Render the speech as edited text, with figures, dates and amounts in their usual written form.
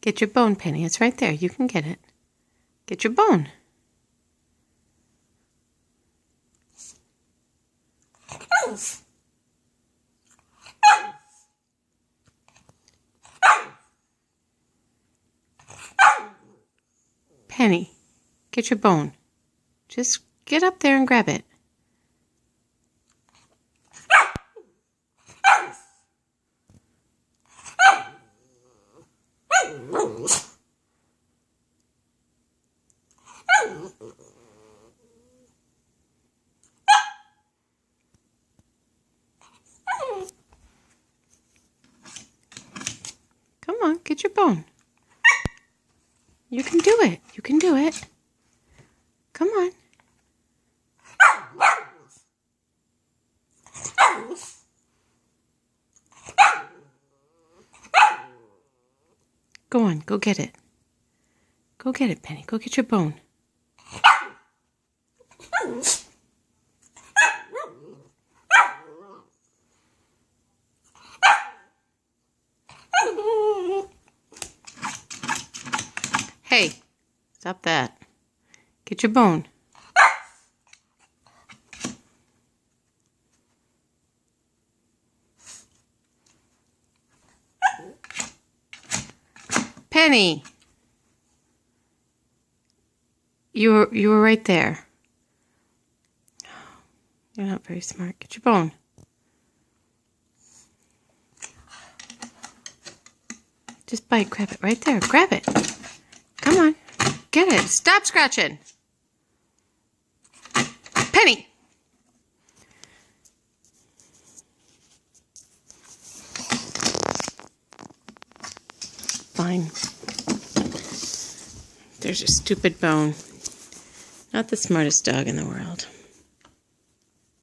Get your bone, Penny. It's right there. You can get it. Get your bone. Penny, get your bone. Just get up there and grab it. Come on, get your bone. You can do it. You can do it. Come on. Go on, go get it. Go get it, Penny. Go get your bone. Hey, stop that. Get your bone. Penny, you were right there. You're not very smart. Get your bone. Just bite, grab it right there. Grab it. Come on, get it. Stop scratching. Penny. Fine. There's your stupid bone. Not the smartest dog in the world.